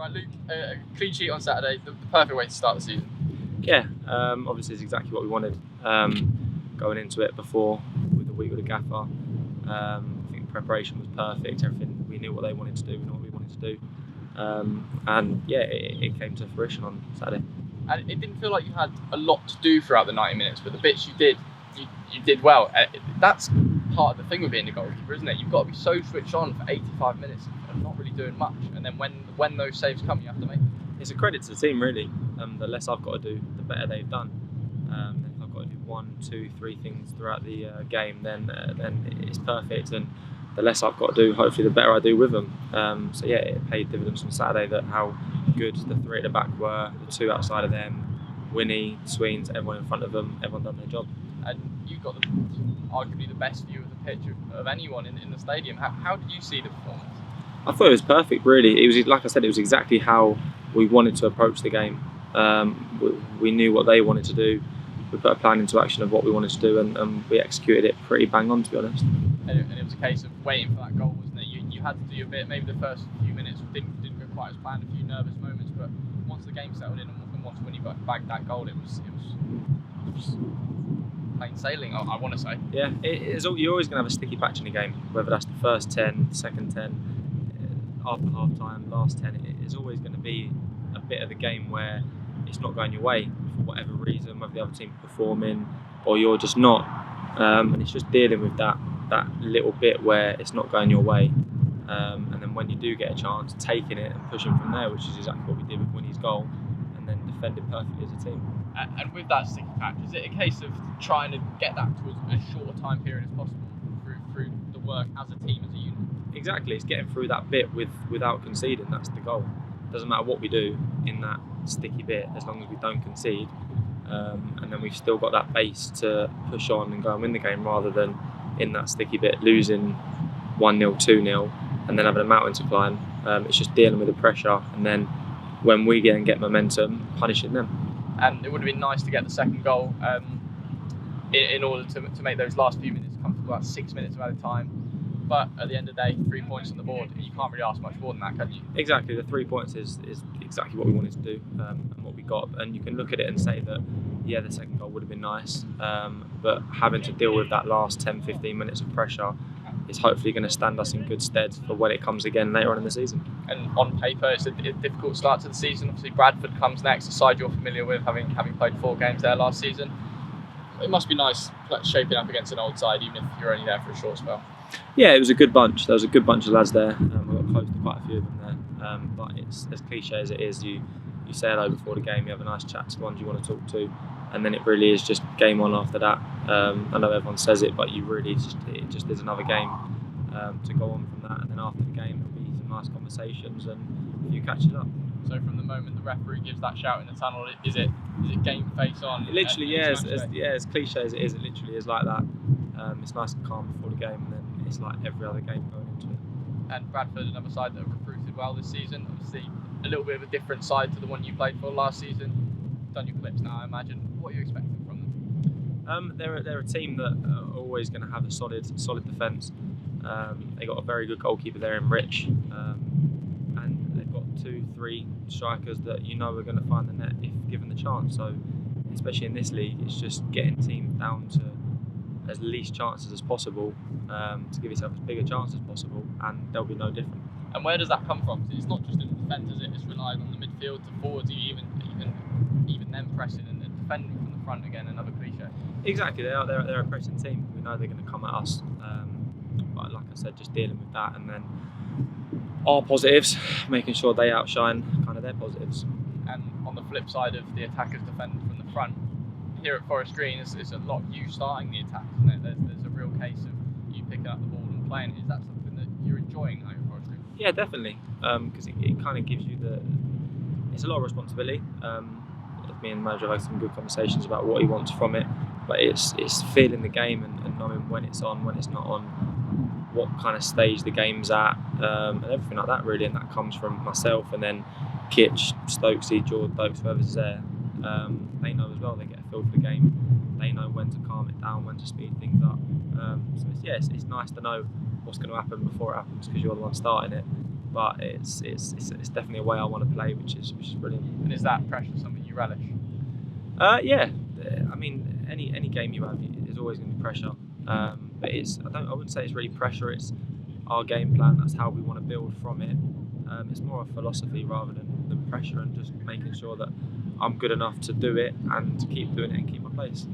Right, Luke, a clean sheet on Saturday, the perfect way to start the season. Yeah, obviously it's exactly what we wanted going into it before with the week with the gaffer. I think preparation was perfect, everything, we knew what they wanted to do, we knew what we wanted to do. And yeah, it came to fruition on Saturday. And it didn't feel like you had a lot to do throughout the 90 minutes, but the bits you did, you did well. That's part of the thing with being a goalkeeper, isn't it? You've got to be so switched on for 85 minutes and not really doing much. And then when those saves come, you have to make them. It's a credit to the team, really. The less I've got to do, the better they've done. If I've got to do 1, 2, 3 things throughout the game, then it's perfect. And the less I've got to do, hopefully, the better I do with them. So yeah, it paid dividends on Saturday that how good the 3 at the back were, the 2 outside of them, Winnie, Sweens, everyone in front of them, everyone done their job. And you got arguably the best view of the pitch of anyone in the stadium. How did you see the performance? I thought it was perfect, really. It was, like I said, it was exactly how we wanted to approach the game. We knew what they wanted to do. We put a plan into action of what we wanted to do, and we executed it pretty bang on, to be honest. And it was a case of waiting for that goal, wasn't it? You had to do your bit. Maybe the first few minutes didn't go quite as planned, a few nervous moments, but once the game settled in and once when you bagged that goal, it was plain sailing, I want to say. Yeah, you're always going to have a sticky patch in a game, whether that's the first 10, the second 10, after half time, last 10. It's always going to be a bit of the game where it's not going your way for whatever reason, whether the other team is performing or you're just not. And it's just dealing with that little bit where it's not going your way. And then when you do get a chance, taking it and pushing from there, which is exactly what we did with Winnie's goal, and then defending perfectly as a team. And with that sticky patch, is it a case of trying to get that to as short a time period as possible through the work as a team, as a unit? Exactly, it's getting through that bit without conceding. That's the goal. Doesn't matter what we do in that sticky bit, as long as we don't concede. And then we've still got that base to push on and go and win the game, rather than in that sticky bit losing 1-0, 2-0, and then having a mountain to climb. It's just dealing with the pressure, and then when we get momentum, punishing them. And it would have been nice to get the second goal in order to make those last few minutes comfortable, about 6 minutes of added time. But at the end of the day, 3 points on the board, you can't really ask much more than that, can you? Exactly, the 3 points is exactly what we wanted to do, and what we got. And you can look at it and say that, yeah, the second goal would have been nice, but having to deal with that last 10-15 minutes of pressure is hopefully going to stand us in good stead for when it comes again later on in the season. And on paper, it's a difficult start to the season. Obviously, Bradford comes next, a side you're familiar with, having played 4 games there last season. It must be nice shaping up against an old side, even if you're only there for a short spell. Yeah, it was a good bunch. There was a good bunch of lads there. We got close to quite a few of them there. But it's as cliche as it is. You say hello before the game, you have a nice chat to the ones you want to talk to, and then it really is just game on after that. I know everyone says it, but it just is another game to go on from that. And then after the game, there'll be some nice conversations and a few catches up. So from the moment the referee gives that shout in the tunnel, is it game face on? It literally, as cliche as it is, it literally is like that. It's nice and calm before the game, and then it's like every other game going into it. And Bradford, another side that have recruited well this season, obviously a little bit of a different side to the one you played for last season. Done your clips now, I imagine. What are you expecting from them? They're a team that are always going to have a solid defence. They got a very good goalkeeper there in Rich, and they've got 2-3 strikers that you know are going to find the net if given the chance. So, especially in this league, it's just getting teams down to as least chances as possible, to give yourself as big a chance as possible, and they'll be no different. And where does that come from? Because it's not just in the defence, is it? It's relying on the midfield, to forwards, even them pressing and defending from the front again. Another cliche. Exactly, they're a pressing team. We know they're going to come at us, but like I said, just dealing with that, and then our positives, making sure they outshine kind of their positives. And on the flip side of the attackers defending from the front, here at Forest Green, it's a lot of you starting the attack, isn't it? There's a real case of you picking up the ball and playing. Is that something that you're enjoying over Forest Green? Yeah, definitely, because it kind of gives you it's a lot of responsibility. Me and the manager have had some good conversations about what he wants from it, but it's feeling the game and knowing when it's on, when it's not on, what kind of stage the game's at, and everything like that really. And that comes from myself, and then Kitch, Stokesy, George, Dokes, whoever's there. They know as well. They get a feel for the game. They know when to calm it down, when to speed things up. So it's nice to know what's going to happen before it happens, because you're the one starting it. but it's definitely a way I want to play, which is brilliant. And is that pressure something you relish? Yeah, I mean, any game you have is always going to be pressure, but I wouldn't say it's really pressure. It's our game plan. That's how we want to build from it. It's more a philosophy rather than pressure, and just making sure that I'm good enough to do it and keep doing it and keep my place.